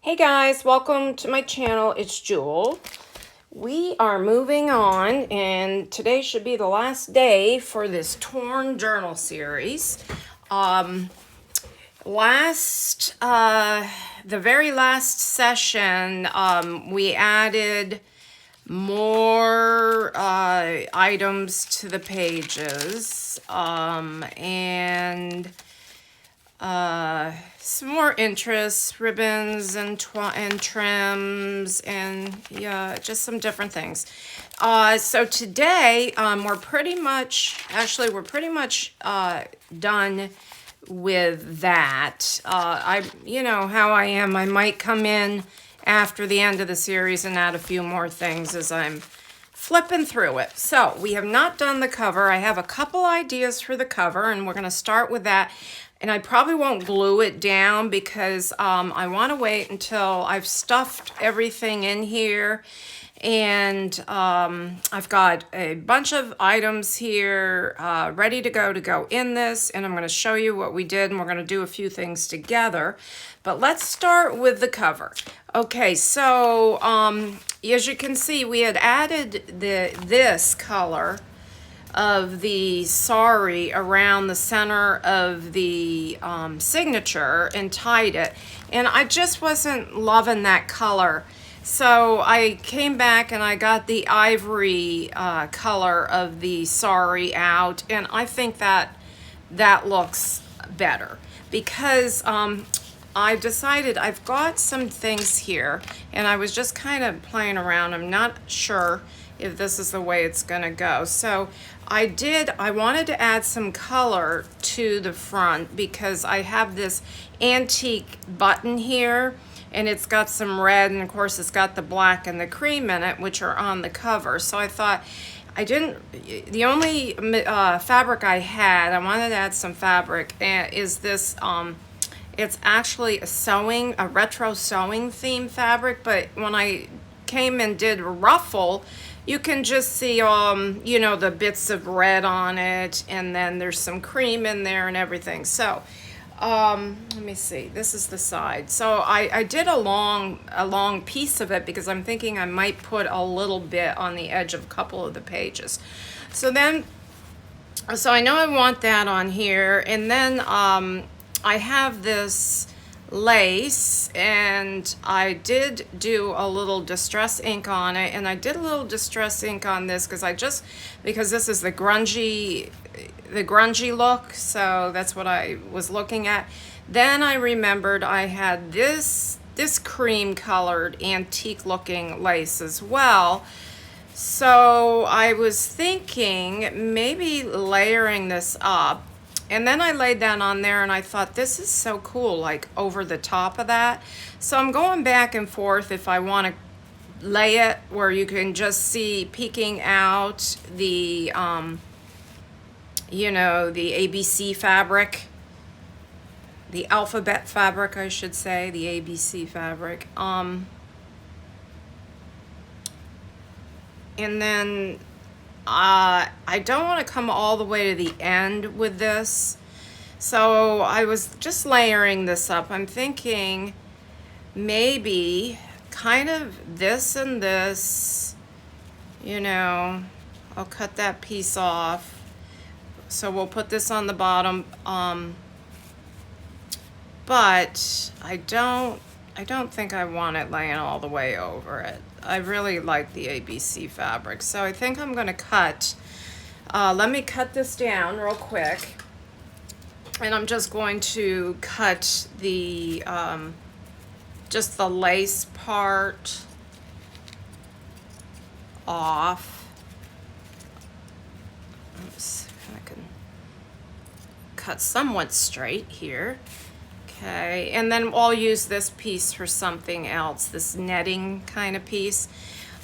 Hey guys, welcome to my channel. It's Jewel. We are moving on, and today should be the last day for this Torn Journal series. Um, the very last session, we added more items to the pages, and some more interests, ribbons and trims, and yeah, just some different things. So today we're pretty much done with that. You know how I am. I might come in after the end of the series and add a few more things as I'm flipping through it. So we have not done the cover. I have a couple ideas for the cover, and we're going to start with that. And I probably won't glue it down because I want to wait until I've stuffed everything in here. And I've got a bunch of items here ready to go in this. And I'm going to show you what we did, and we're going to do a few things together. But let's start with the cover. Okay, so as you can see, we had added this color of the sari around the center of the signature and tied it, and I just wasn't loving that color, so I came back and I got the ivory color of the sari out, and I think that looks better because I decided I've got some things here, and I was just kind of playing around. I'm not sure if this is the way it's gonna go. So I wanted to add some color to the front because I have this antique button here, and it's got some red, and of course it's got the black and the cream in it, which are on the cover. So I thought, the only fabric I wanted to add some fabric, and is this, it's actually a retro sewing theme fabric, but when I came and did a ruffle, you can just see, you know, the bits of red on it, and then there's some cream in there and everything. So, let me see, this is the side. So I did a long piece of it because I'm thinking I might put a little bit on the edge of a couple of the pages. So I know I want that on here, and then I have this lace, and I did do a little distress ink on it, and I did a little distress ink on this because this is the grungy look, so that's what I was looking at. Then I remembered I had this cream colored antique looking lace as well, so I was thinking maybe layering this up. And then I laid that on there, and I thought, this is so cool, like over the top of that. So I'm going back and forth if I want to lay it where you can just see peeking out the, you know, the ABC fabric, the alphabet fabric, I should say, the ABC fabric. And then I don't want to come all the way to the end with this, so I was just layering this up. I'm thinking maybe kind of this and this, you know, I'll cut that piece off. So we'll put this on the bottom, but I don't think I want it laying all the way over it. I really like the ABC fabric, so I think I'm going to cut. Let me cut this down real quick, and I'm just going to cut the just the lace part off. Let's see if I can cut somewhat straight here. Okay, and then I'll use this piece for something else, this netting kind of piece.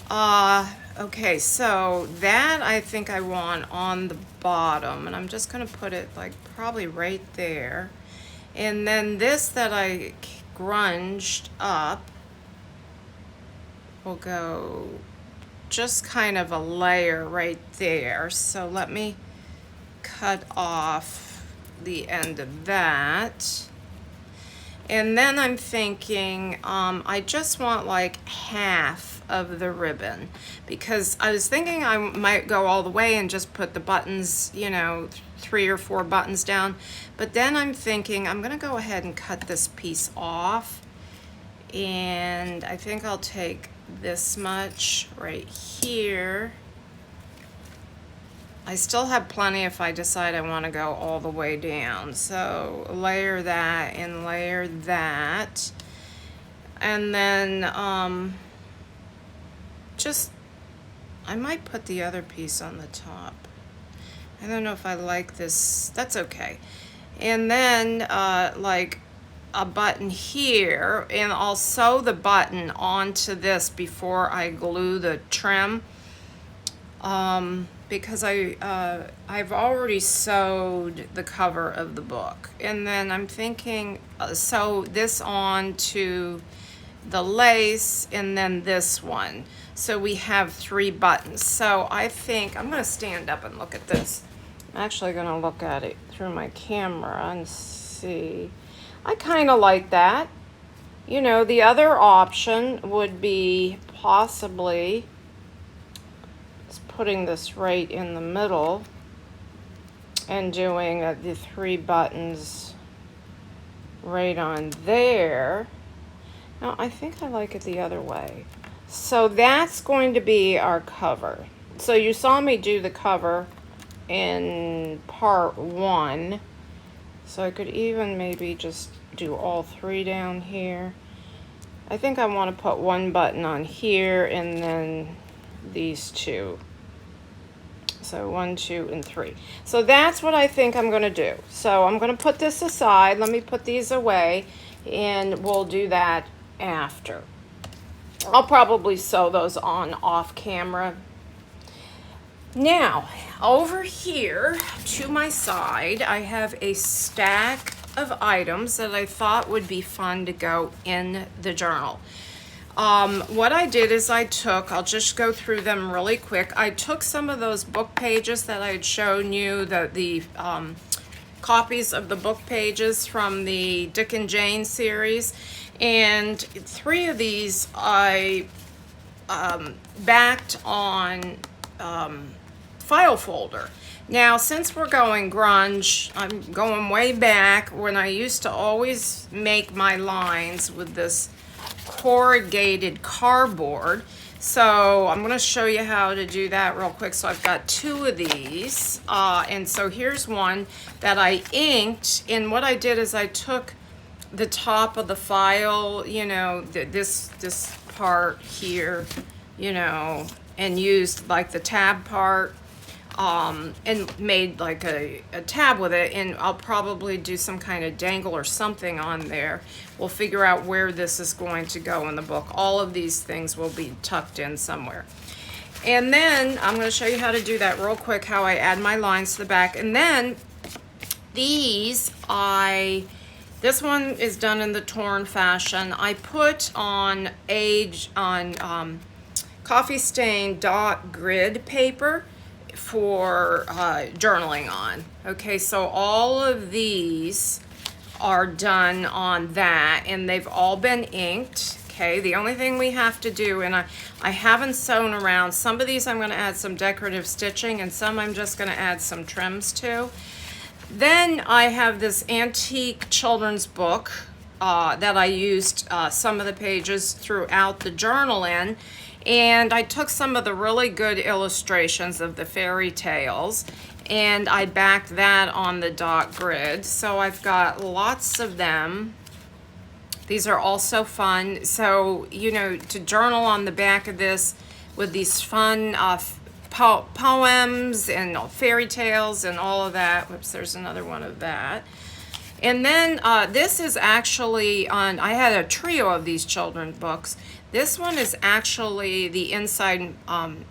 Okay, so that I think I want on the bottom, and I'm just gonna put it like probably right there. And then this that I grunged up will go just kind of a layer right there. So let me cut off the end of that. And then I'm thinking, I just want like half of the ribbon, because I was thinking I might go all the way and just put the buttons, you know, 3 or 4 buttons down. But then I'm thinking I'm gonna go ahead and cut this piece off. And I think I'll take this much right here. I still have plenty if I decide I want to go all the way down. So layer that and layer that. And then I might put the other piece on the top. I don't know if I like this. That's okay. And then like a button here, and I'll sew the button onto this before I glue the trim. Because I've already sewed the cover of the book, and then I'm thinking sew this on to the lace, and then this one, so we have 3 buttons. So I think I'm going to stand up and look at this. I'm actually going to look at it through my camera and see. I kind of like that. You know, the other option would be possibly putting this right in the middle and doing the 3 buttons right on there. Now I think I like it the other way. So that's going to be our cover. So you saw me do the cover in part 1. So I could even maybe just do all 3 down here. I think I want to put 1 button on here and then these 2. So 1, 2, and 3. So that's what I think I'm going to do. So I'm going to put this aside. Let me put these away, and we'll do that after. I'll probably sew those on off camera. Now, over here to my side, I have a stack of items that I thought would be fun to go in the journal. What I did is I'll just go through them really quick. I took some of those book pages that I had shown you, the copies of the book pages from the Dick and Jane series, and 3 of these I backed on file folder. Now, since we're going grunge, I'm going way back when I used to always make my lines with this corrugated cardboard. So I'm going to show you how to do that real quick. So I've got 2 of these, and so here's one that I inked, and what I did is I took the top of the file, you know, this part here, you know, and used like the tab part, and made like a tab with it, and I'll probably do some kind of dangle or something on there. We'll figure out where this is going to go in the book. All of these things will be tucked in somewhere. And then I'm going to show you how to do that real quick, how I add my lines to the back. And then these, this one is done in the torn fashion. I put on coffee stain dot grid paper for journaling on. Okay, so all of these are done on that, and they've all been inked. Okay, the only thing we have to do, and I haven't sewn around, some of these I'm going to add some decorative stitching, and some I'm just going to add some trims to. Then I have this antique children's book that I used some of the pages throughout the journal in, and I took some of the really good illustrations of the fairy tales, and I backed that on the dot grid. So I've got lots of them. These are also fun. So, you know, to journal on the back of this with these fun poems and fairy tales and all of that. Whoops, there's another one of that. And then this is actually I had a trio of these children's books. This one is actually the inside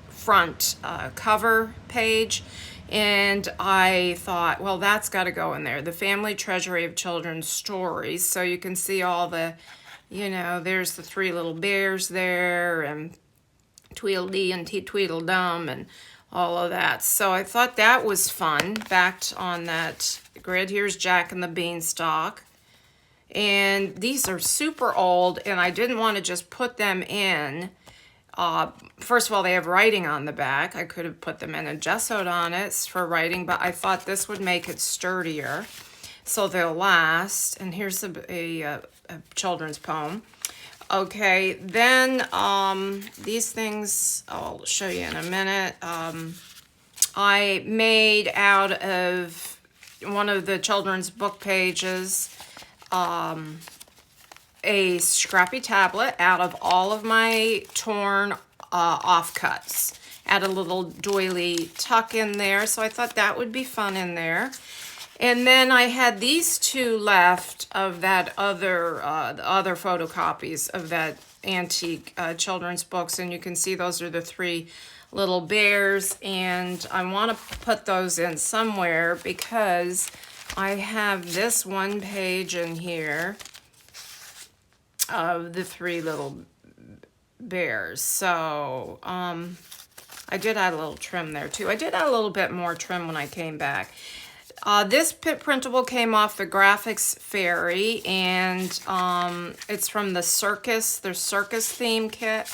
front cover page. And I thought, well, that's got to go in there. The Family Treasury of Children's Stories. So you can see all the, you know, there's the 3 little bears there, and Tweedledee and Tweedledum and all of that. So I thought that was fun, backed on that grid. Here's Jack and the Beanstalk. And these are super old, and I didn't want to just put them in. First of all, they have writing on the back. I could have put them in and gessoed on it for writing, but I thought this would make it sturdier so they'll last. And here's a children's poem. Okay, then these things I'll show you in a minute. I made out of one of the children's book pages a scrappy tablet out of all of my torn offcuts. Add a little doily tuck in there, so I thought that would be fun in there. And then I had these two left of that other, the other photocopies of that antique children's books, and you can see those are the three little bears, and I want to put those in somewhere because I have this one page in here of the three little bears. So I did add a little trim there too. I did add a little bit more trim when I came back. This printable came off the Graphics Fairy, and it's from the circus, their circus theme kit.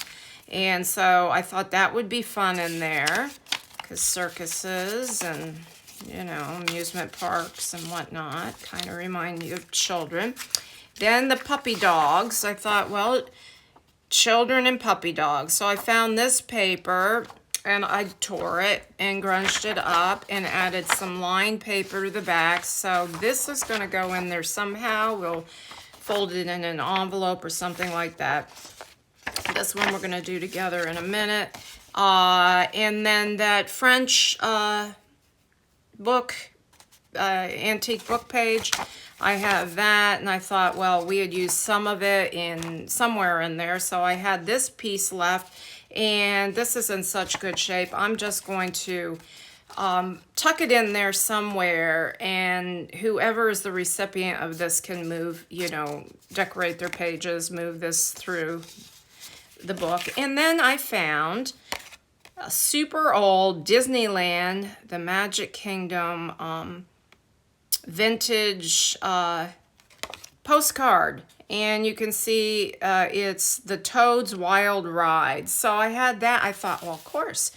And so I thought that would be fun in there, because circuses and, you know, amusement parks and whatnot kind of remind you of children. Then the puppy dogs. I thought, well, children and puppy dogs. So I found this paper, and I tore it and grunged it up and added some lined paper to the back. So this is going to go in there somehow. We'll fold it in an envelope or something like that. This one we're going to do together in a minute. And then that French book, antique book page, I have that, and I thought, well, we had used some of it in somewhere in there, so I had this piece left, and this is in such good shape. I'm just going to tuck it in there somewhere, and whoever is the recipient of this can move, you know, decorate their pages, move this through the book. And then I found a super old Disneyland, the Magic Kingdom vintage postcard, and you can see it's the Toad's Wild Ride. So I had that. I thought, well, of course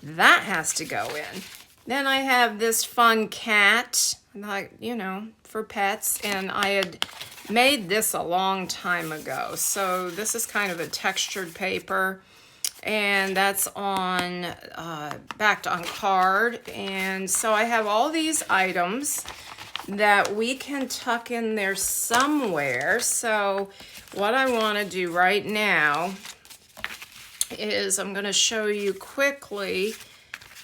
that has to go in. Then I have this fun cat, like, you know, for pets, and I had made this a long time ago. So this is kind of a textured paper, and that's on backed on card. And so I have all these items that we can tuck in there somewhere. So what I want to do right now is I'm going to show you quickly,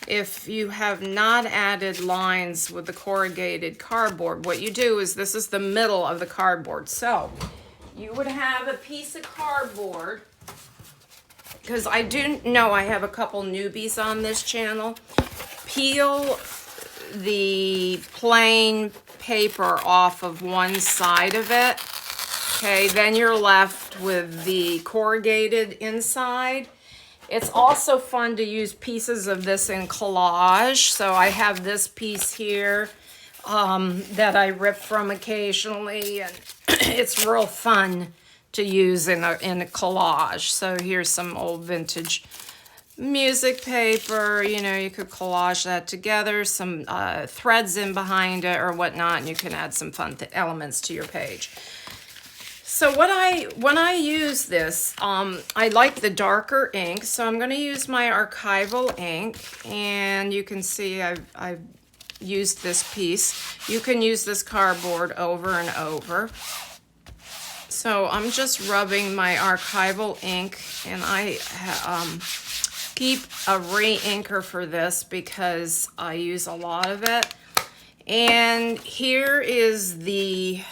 if you have not added lines with the corrugated cardboard, what you do is, this is the middle of the cardboard. So you would have a piece of cardboard, because I do know I have a couple newbies on this channel. Peel the plain paper off of one side of it. Okay, then you're left with the corrugated inside. It's also fun to use pieces of this in collage. So I have this piece here that I rip from occasionally, and it's real fun to use in a collage. So here's some old vintage music paper. You know, you could collage that together, some threads in behind it or whatnot, and you can add some fun elements to your page. So when I use this, I like the darker ink, so I'm going to use my archival ink, and you can see I've used this piece. You can use this cardboard over and over. So I'm just rubbing my archival ink, and I keep a re-inker for this because I use a lot of it. And here is the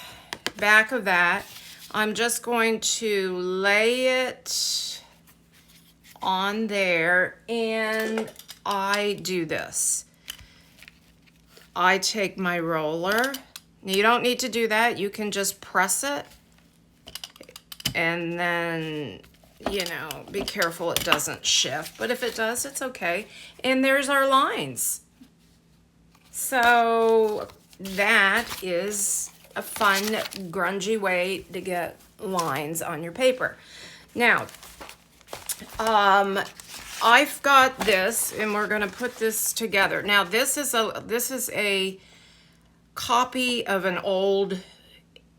back of that. I'm just going to lay it on there, and I do this. I take my roller. You don't need to do that. You can just press it, and then, you know, be careful it doesn't shift. But if it does, it's okay. And there's our lines. So that is a fun, grungy way to get lines on your paper. Now, I've got this, and we're going to put this together. Now, this is a copy of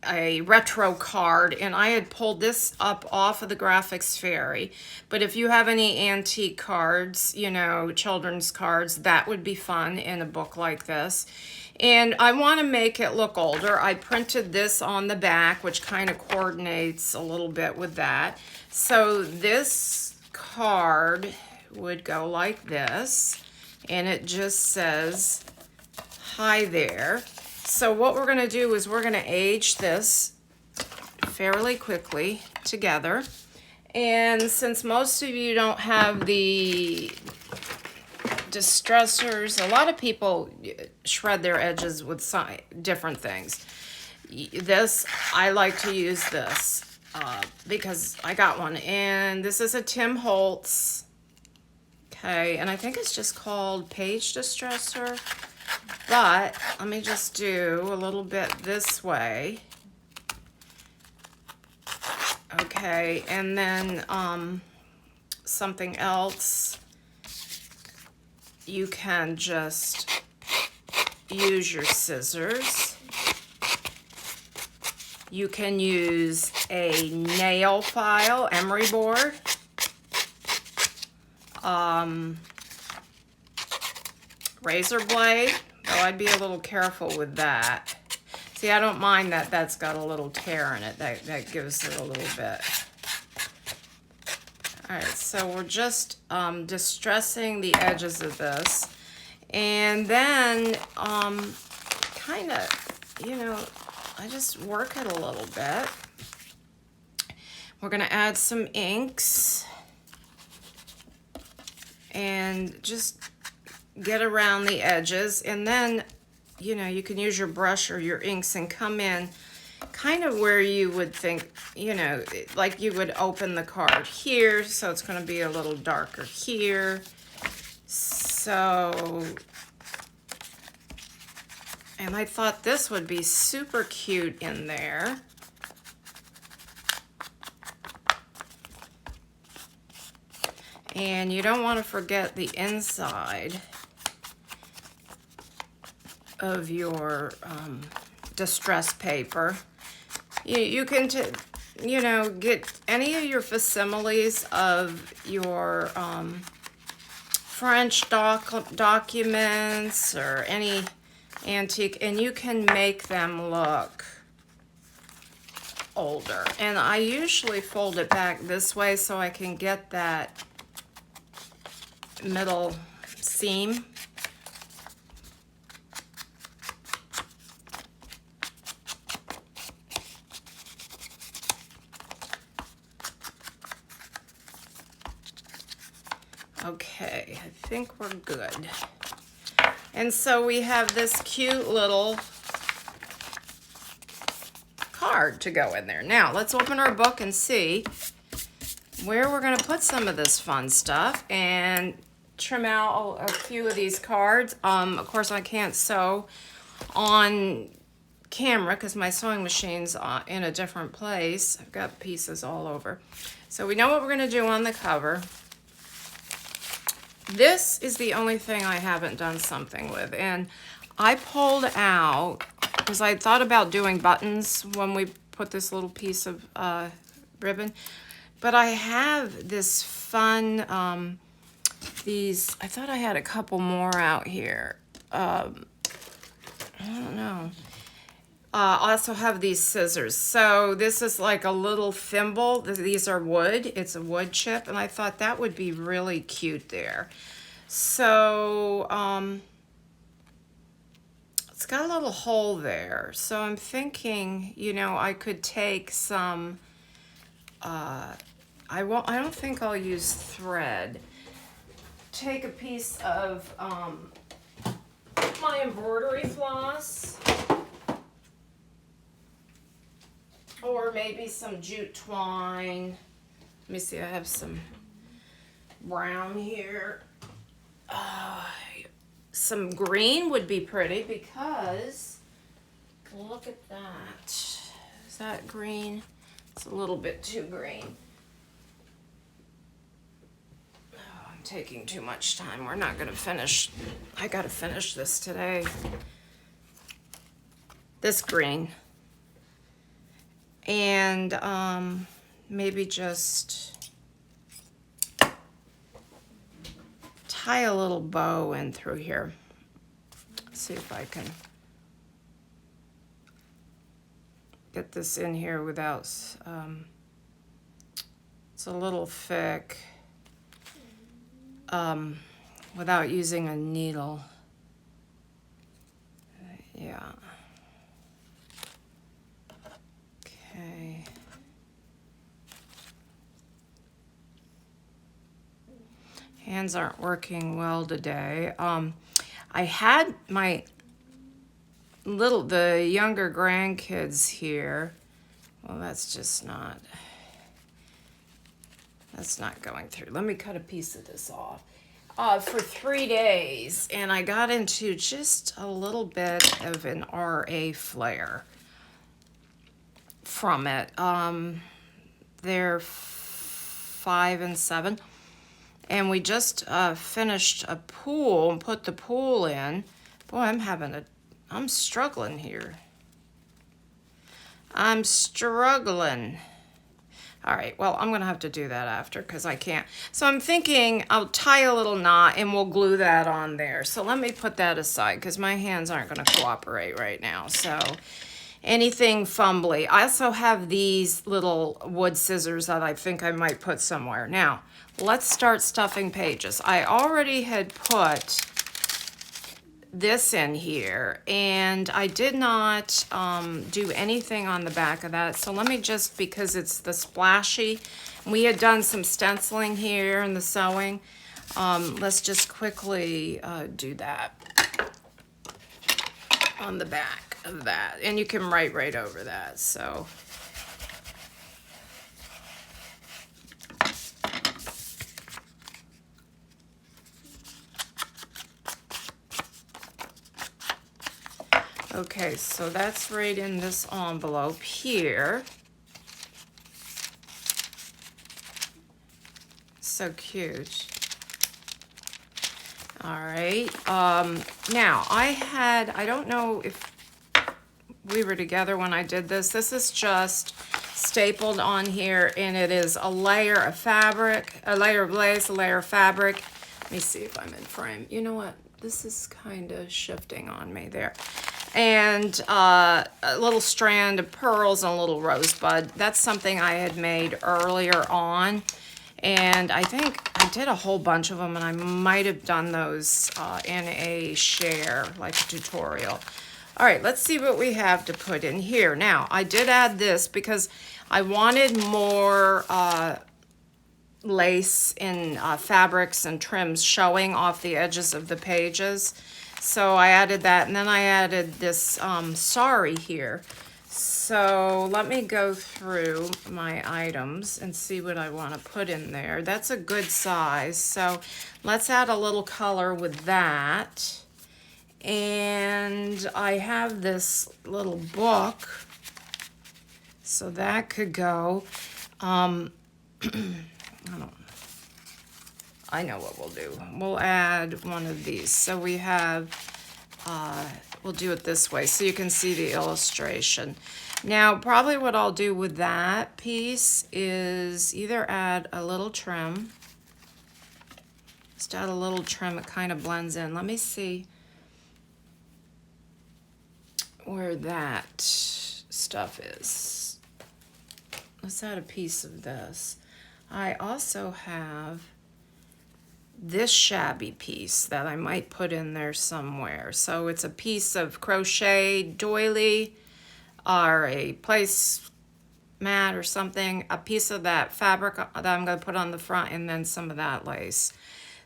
a retro card, and I had pulled this up off of the Graphics Fairy. But if you have any antique cards, you know, children's cards, that would be fun in a book like this. And I want to make it look older. I printed this on the back, which kind of coordinates a little bit with that. So this card would go like this, and it just says, "Hi there." So what we're going to do is we're going to age this fairly quickly together. And since most of you don't have the distressors, a lot of people shred their edges with different things. This, I like to use this because I got one. And this is a Tim Holtz. Okay, and I think it's just called Page Distressor. But let me just do a little bit this way. Okay, and then something else. You can just use your scissors. You can use a nail file, emery board. Razor blade, though I'd be a little careful with that. See, I don't mind that that's got a little tear in it. That gives it a little bit. All right, so we're just distressing the edges of this. And then kind of, you know, I just work it a little bit. We're going to add some inks and just get around the edges, and then, you know, you can use your brush or your inks and come in kind of where you would think, you know, like you would open the card here, so it's going to be a little darker here. So, and I thought this would be super cute in there. And you don't want to forget the inside of your distress paper. You can, you know, get any of your facsimiles of your French documents or any antique, and you can make them look older. And I usually fold it back this way so I can get that middle seam. Okay, I think we're good. And so we have this cute little card to go in there. Now, let's open our book and see where we're going to put some of this fun stuff and trim out a few of these cards. Of course, I can't sew on camera because my sewing machine's in a different place. I've got pieces all over. So we know what we're going to do on the cover. This is the only thing I haven't done something with, and I pulled out, because I thought about doing buttons when we put this little piece of ribbon, but I have this fun, I thought I had a couple more out here. I don't know. I also have these scissors. So this is like a little thimble. These are wood. It's a wood chip, and I thought that would be really cute there. So it's got a little hole there. So I'm thinking, you know, I could take some. I don't think I'll use thread. Take a piece of my embroidery floss. Or maybe some jute twine. Let me see, I have some brown here. Some green would be pretty because Look at that. Is that green? It's a little bit too green. Oh, I'm taking too much time. We're not gonna finish. I gotta finish this today. This green. And maybe just tie a little bow in through here. Let's see if I can get this in here without, it's a little thick, without using a needle. Yeah. Okay. Hands aren't working well today. I had my the younger grandkids here. Well, that's not going through. Let me cut a piece of this off. For 3 days, and I got into just a little bit of an RA flare from it. They're 5 and 7. And we just finished a pool and put the pool in. Boy, I'm struggling here. I'm struggling. All right, well, I'm gonna have to do that after because I can't. So I'm thinking I'll tie a little knot and we'll glue that on there. So let me put that aside because my hands aren't gonna cooperate right now. So anything fumbly. I also have these little wood scissors that I think I might put somewhere. Now, let's start stuffing pages. I already had put this in here and I did not do anything on the back of that. So let me just, because it's the splashy, we had done some stenciling here and the sewing. Let's just quickly do that on the back of that. And you can write right over that, so. Okay, so that's right in this envelope here. So cute. All right, now I don't know if we were together when I did this. This is just stapled on here and it is a layer of fabric, a layer of lace, a layer of fabric. Let me see if I'm in frame. You know what? This is kind of shifting on me there. And a little strand of pearls and a little rosebud. That's something I had made earlier on. And I think I did a whole bunch of them and I might have done those in a share, like a tutorial. All right, let's see what we have to put in here. Now, I did add this because I wanted more lace and fabrics and trims showing off the edges of the pages. So I added that, and then I added this sari here. So let me go through my items and see what I want to put in there. That's a good size. So let's add a little color with that. And I have this little book. So that could go. I know what we'll do. We'll add one of these. So we have, we'll do it this way so you can see the illustration. Now, probably what I'll do with that piece is either add a little trim. Just add a little trim, it kind of blends in. Let me see where that stuff is. Let's add a piece of this. I also have this shabby piece that I might put in there somewhere. So it's a piece of crochet doily or a place mat or something, a piece of that fabric that I'm going to put on the front and then some of that lace.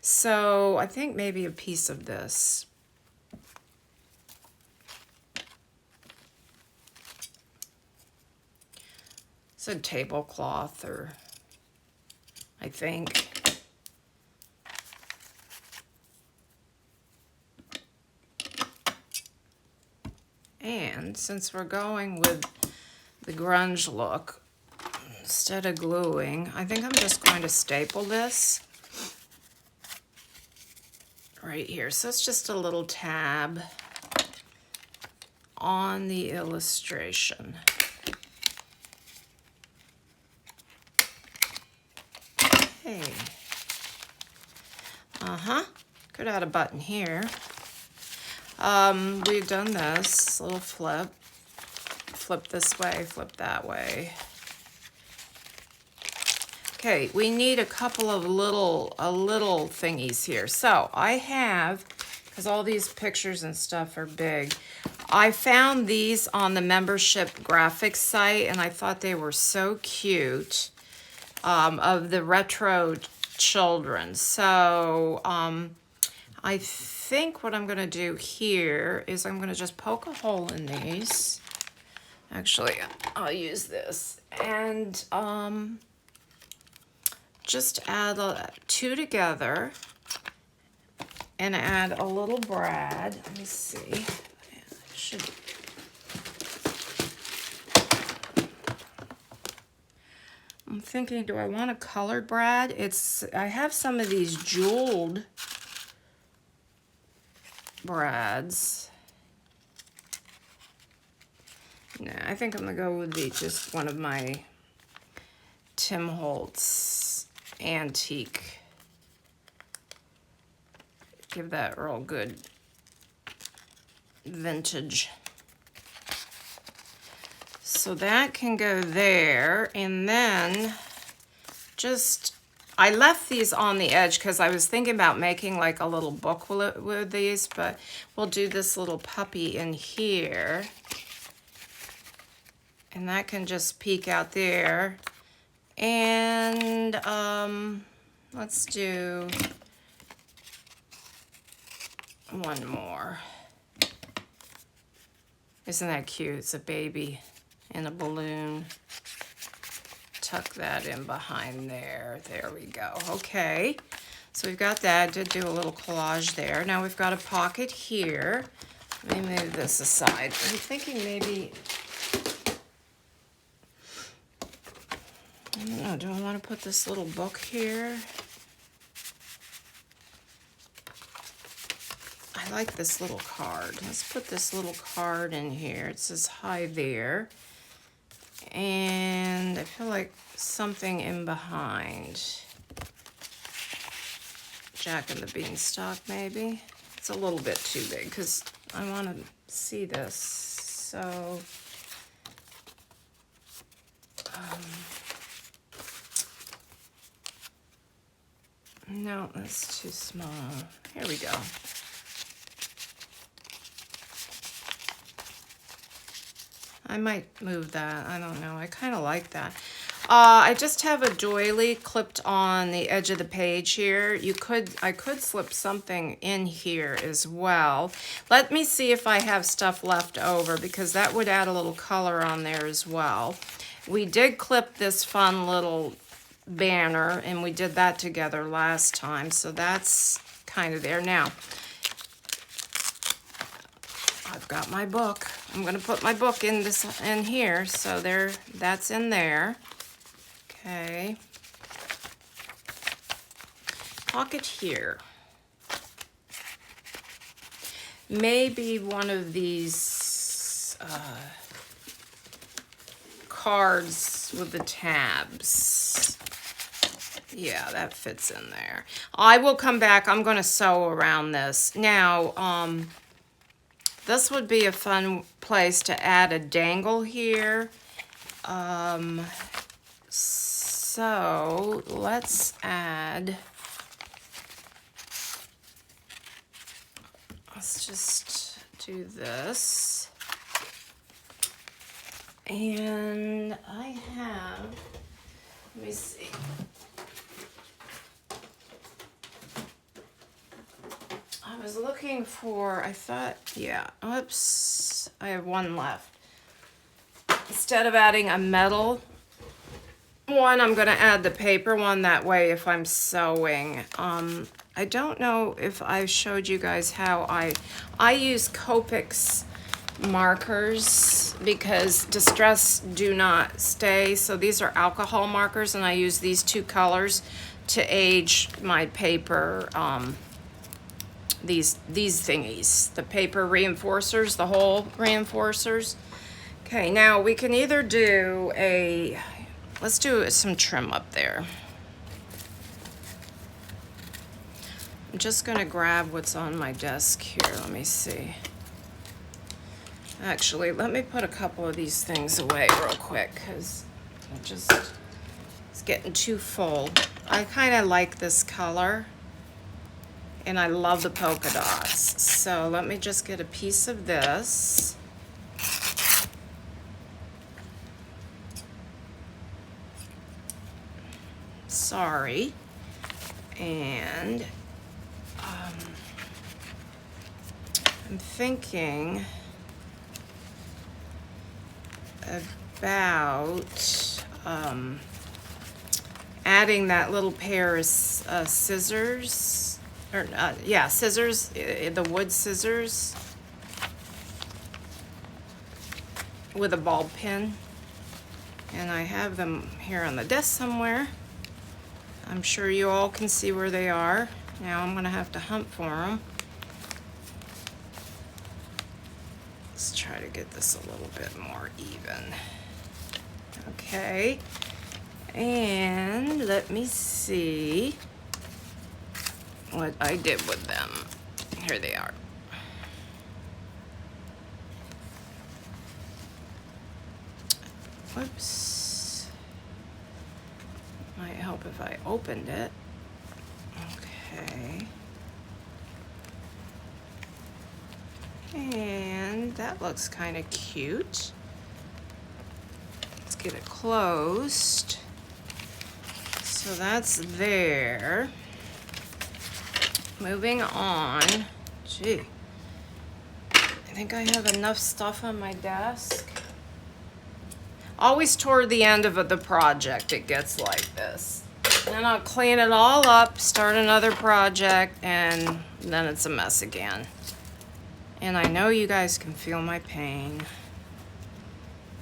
So I think maybe a piece of this. It's a tablecloth, or I think. And since we're going with the grunge look, instead of gluing, I think I'm just going to staple this right here. So it's just a little tab on the illustration. Okay. Could add a button here. We've done this little flip. Flip this way, flip that way. Okay, we need a couple of little thingies here. So I have, because all these pictures and stuff are big, I found these on the membership graphics site, and I thought they were so cute, of the retro children. So I think what I'm going to do here is I'm going to just poke a hole in these. Actually, I'll use this. And just add two together and add a little brad. Let me see. I'm thinking, do I want a colored brad? I have some of these jeweled brads. No, I think I'm gonna go with just one of my Tim Holtz antique. Give that real good vintage. So that can go there, and then I left these on the edge because I was thinking about making like a little book with these, but we'll do this little puppy in here. And that can just peek out there. And let's do one more. Isn't that cute? It's a baby in a balloon. Tuck that in behind there. There we go. Okay, so we've got that. Did do a little collage there. Now we've got a pocket here. Let me move this aside. I'm thinking maybe, I don't know, do I want to put this little book here? I like this little card. Let's put this little card in here. It says hi there. And I feel like something in behind. Jack and the Beanstalk, maybe. It's a little bit too big because I want to see this. So, no, that's too small. Here we go. I might move that. I don't know. I kind of like that. I just have a doily clipped on the edge of the page here. I could slip something in here as well. Let me see if I have stuff left over because that would add a little color on there as well. We did clip this fun little banner and we did that together last time. So that's kind of there. Now, I've got my book. I'm going to put my book in here. So that's in there. Okay. Pocket here. Maybe one of these cards with the tabs. Yeah, that fits in there. I will come back. I'm going to sew around this. Now, this would be a fun place to add a dangle here. So let's just do this. And I have, let me see. I was looking for, I thought, yeah, oops, I have one left. Instead of adding a metal one, I'm going to add the paper one. That way if I'm sewing. I don't know if I showed you guys how I use Copics markers because Distress do not stay. So these are alcohol markers, and I use these two colors to age my paper. These thingies, the paper reinforcers, the hole reinforcers. Okay, now we can either do let's do some trim up there. I'm just gonna grab what's on my desk here. Let me see. Actually, let me put a couple of these things away real quick because it's getting too full. I kind of like this color and I love the polka dots. So let me just get a piece of this. Sorry. And I'm thinking about adding that little pair of scissors, or yeah, scissors, the wood scissors with a ball pin. And I have them here on the desk somewhere. I'm sure you all can see where they are. Now I'm gonna have to hunt for them. Let's try to get this a little bit more even. Okay, and let me see what I did with them. Here they are. Whoops. Might help if I opened it. Okay. And that looks kind of cute. Let's get it closed. So that's there. Moving on. Gee, I think I have enough stuff on my desk. Always toward the end of the project it gets like this. Then I'll clean it all up, start another project, and then it's a mess again. And I know you guys can feel my pain.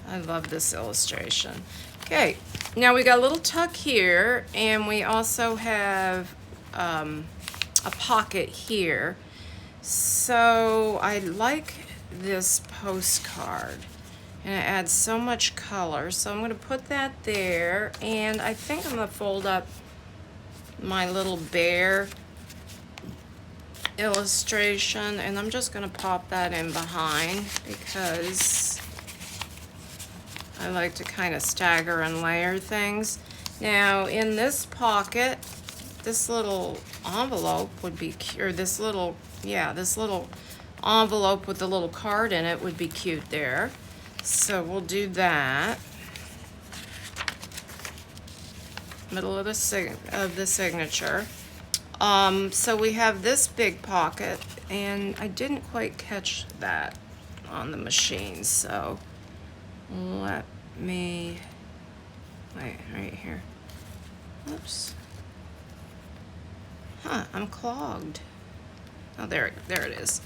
I love this illustration. Okay, now we got a little tuck here, and we also have a pocket here. So I like this postcard, and it adds so much color. So I'm gonna put that there, and I think I'm gonna fold up my little bear illustration, and I'm just gonna pop that in behind because I like to kind of stagger and layer things. Now in this pocket, this little envelope would be, or this little envelope with the little card in it would be cute there. So we'll do that. Middle of the signature. So we have this big pocket, and I didn't quite catch that on the machine, so let me, wait, right here. Oops. Huh, I'm clogged. Oh, there it is.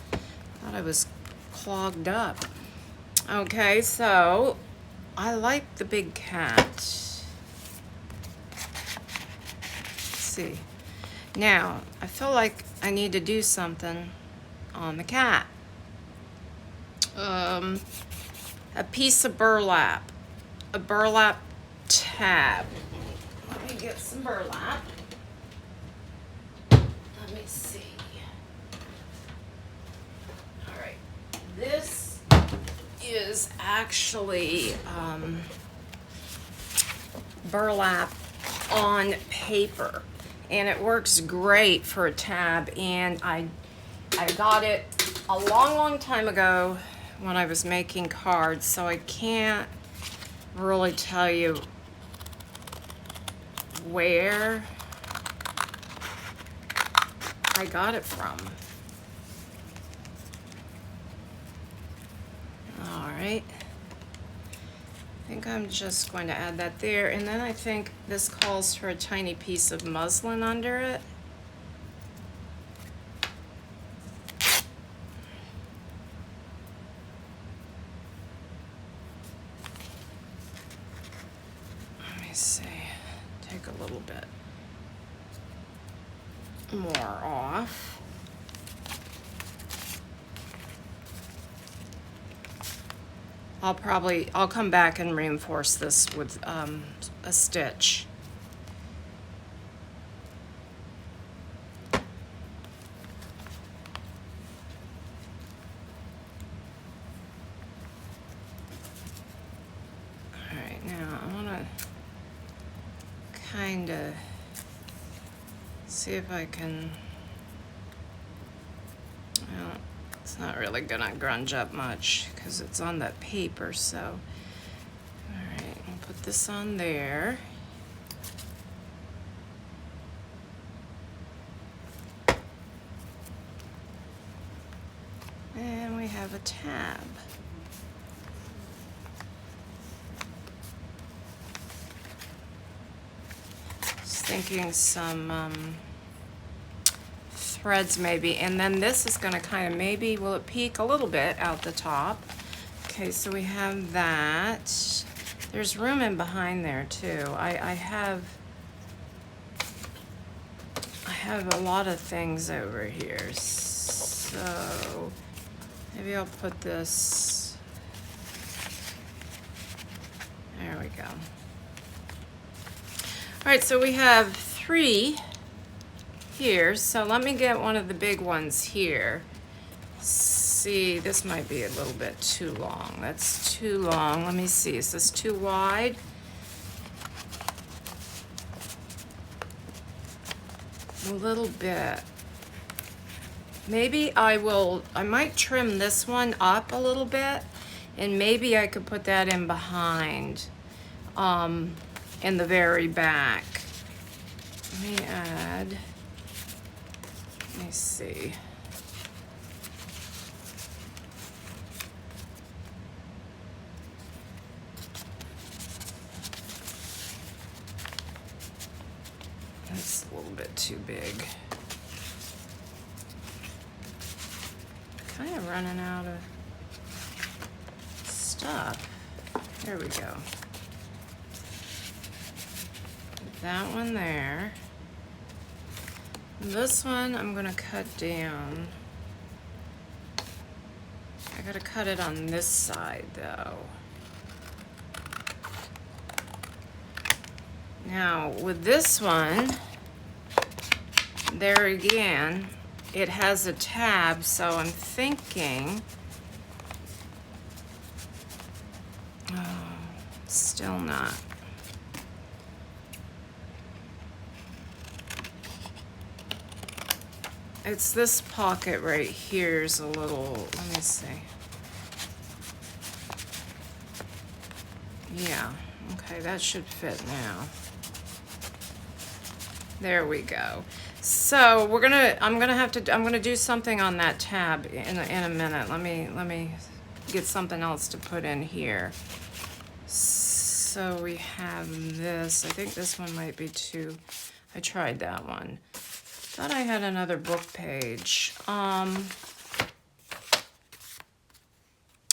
Thought I was clogged up. Okay, so I like the big cat. Let's see. Now, I feel like I need to do something on the cat. A piece of burlap. A burlap tab. Let me get some burlap. Let me see. All right. This is actually burlap on paper, and it works great for a tab. And I got it a long time ago when I was making cards, so I can't really tell you where I got it from. All right. I think I'm just going to add that there, and then I think this calls for a tiny piece of muslin under it. more off. I'll come back and reinforce this with a stitch. All right, now I want to kind of see if I can, well, it's not really gonna grunge up much because it's on that paper, so. All right, I'll put this on there. And we have a tab. Just thinking some threads maybe, and then this is going to kind of maybe, will it peek a little bit out the top? Okay, so we have that. There's room in behind there too. I have a lot of things over here, so maybe I'll put this, there we go. All right, so we have 3 here, so let me get one of the big ones here. See, this might be a little bit too long. That's too long. Let me see, is this too wide? A little bit. Maybe I might trim this one up a little bit, and maybe I could put that in behind, in the very back. Let me add, let me see. That's a little bit too big. Kind of running out of stuff. There we go. Put that one there. This one I'm gonna cut down. I gotta cut it on this side though. Now with this one, there again, it has a tab, so I'm thinking, oh, still not. It's this pocket right here is a little, let me see. Yeah, okay, that should fit now. There we go. So I'm gonna do something on that tab in a minute. Let me get something else to put in here. So we have this. I think this one might be too. I tried that one. Thought I had another book page.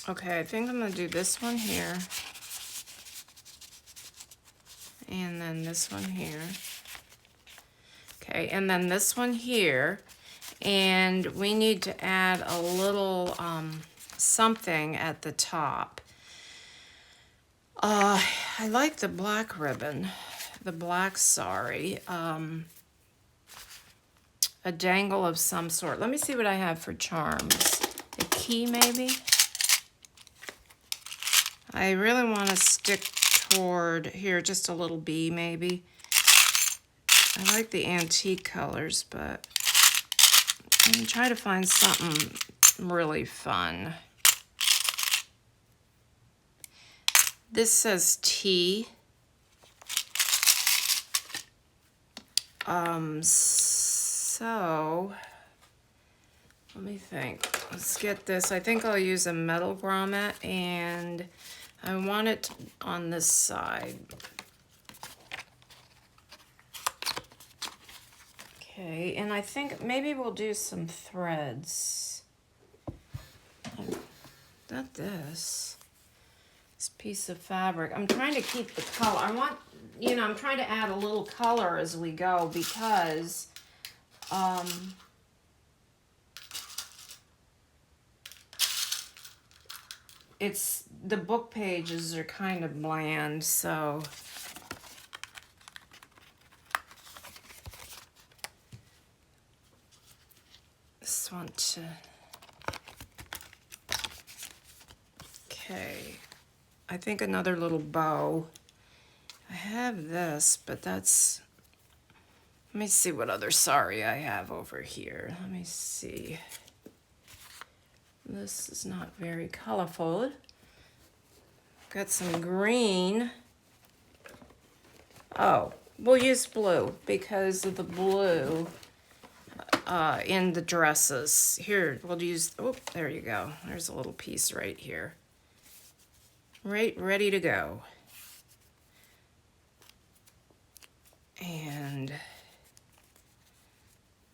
Okay, I think I'm gonna do this one here, and then this one here. Okay, and then this one here, and we need to add a little something at the top. I like the black ribbon, the black sari, a dangle of some sort. Let me see what I have for charms. A key maybe? I really want to stick toward here, just a little bee maybe. I like the antique colors, but I'm gonna try to find something really fun. This says tea. So let me think. Let's get this. I think I'll use a metal grommet, and I want it on this side. Okay, and I think maybe we'll do some threads. Not this. This piece of fabric. I'm trying to keep the color. I'm trying to add a little color as we go because The book pages are kind of bland, so this one to, okay, I think another little bow. I have this, but that's, let me see what other sari I have over here. Let me see. This is not very colorful. Got some green. Oh, we'll use blue because of the blue in the dresses. Here, we'll use, oh, there you go. There's a little piece right here. Right, ready to go. And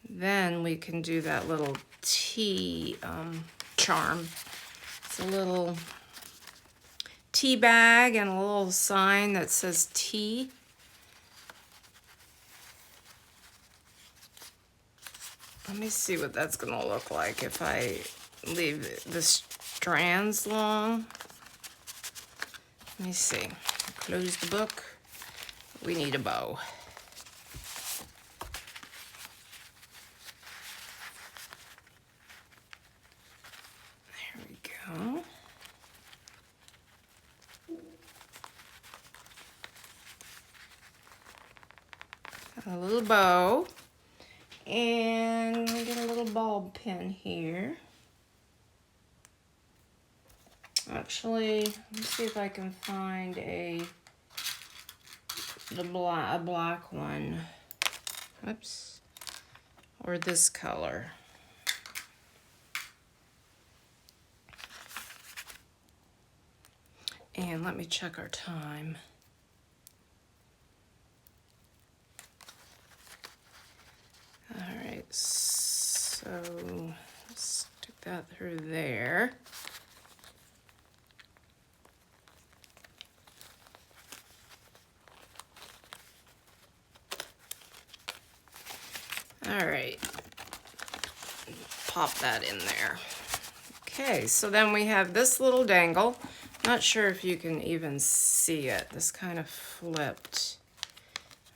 then we can do that little tea charm. It's a little tea bag and a little sign that says tea. Let me see what that's gonna look like if I leave the strands long. Let me see. Close the book. We need a bow. There we go. A little bow. And we get a little bulb pin here. Actually, let me see if I can find a black one. Oops. Or this color. And let me check our time. All right, so stick that through there. All right, pop that in there. Okay, so then we have this little dangle. Not sure if you can even see it. This kind of flipped.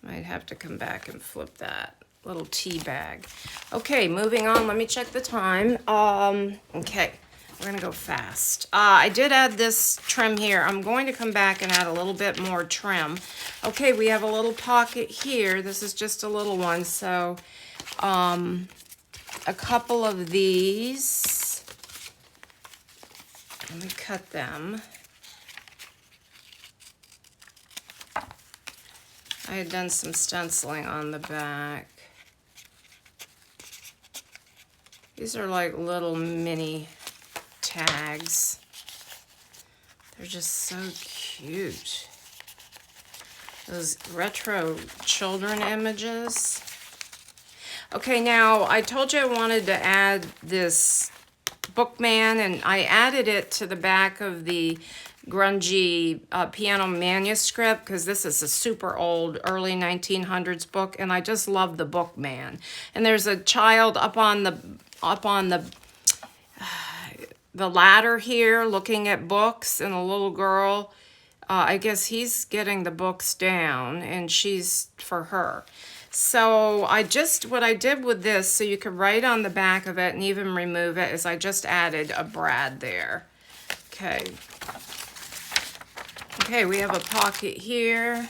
Might have to come back and flip that. Little tea bag. Okay, moving on. Let me check the time. Okay, we're gonna go fast. I did add this trim here. I'm going to come back and add a little bit more trim. Okay, we have a little pocket here. This is just a little one, so a couple of these. Let me cut them. I had done some stenciling on the back. These are like little mini tags. They're just so cute. Those retro children images. Okay, now I told you I wanted to add this Bookman, and I added it to the back of the grungy piano manuscript because this is a super old early 1900s book, and I just love the Bookman. And there's a child up on the ladder here looking at books, and a little girl, I guess he's getting the books down, and she's for her. So what I did with this, so you could write on the back of it and even remove it, is I just added a brad there. Okay. Okay, we have a pocket here.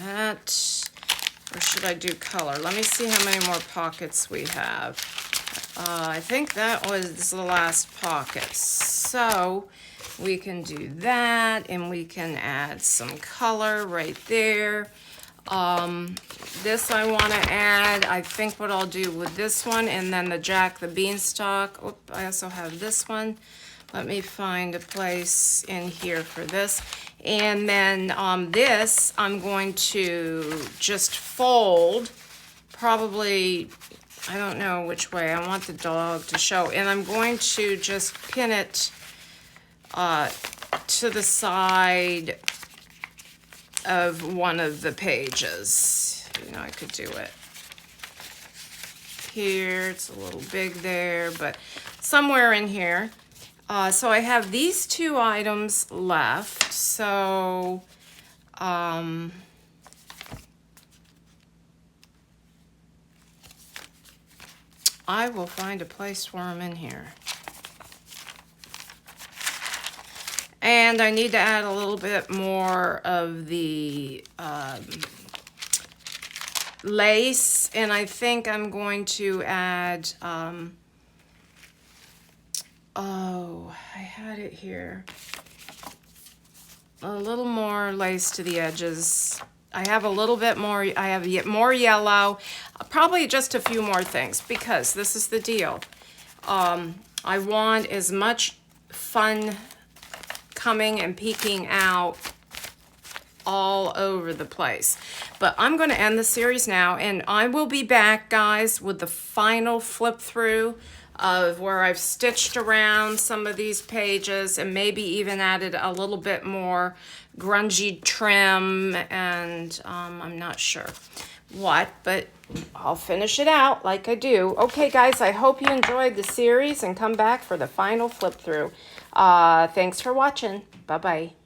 That, or should I do color? Let me see how many more pockets we have. I think that was the last pocket. So we can do that, and we can add some color right there. This I want to add. I think what I'll do with this one, and then the Jack the Beanstalk. Oh, I also have this one. Let me find a place in here for this. And then this, I'm going to just fold, probably, I don't know which way. I want the dog to show. And I'm going to just pin it to the side of one of the pages. You know, I could do it here. It's a little big there, but somewhere in here. So I have these two items left. So I will find a place for them in here. And I need to add a little bit more of the lace, and I think I'm going to add, oh, I had it here. A little more lace to the edges. I have a little bit more, I have more yellow, probably just a few more things, because this is the deal. I want as much fun coming and peeking out all over the place. But I'm going to end the series now, and I will be back, guys, with the final flip through of where I've stitched around some of these pages and maybe even added a little bit more grungy trim, and I'm not sure what, but I'll finish it out like I do. Okay, guys, I hope you enjoyed the series and come back for the final flip through. Thanks for watching. Bye-bye.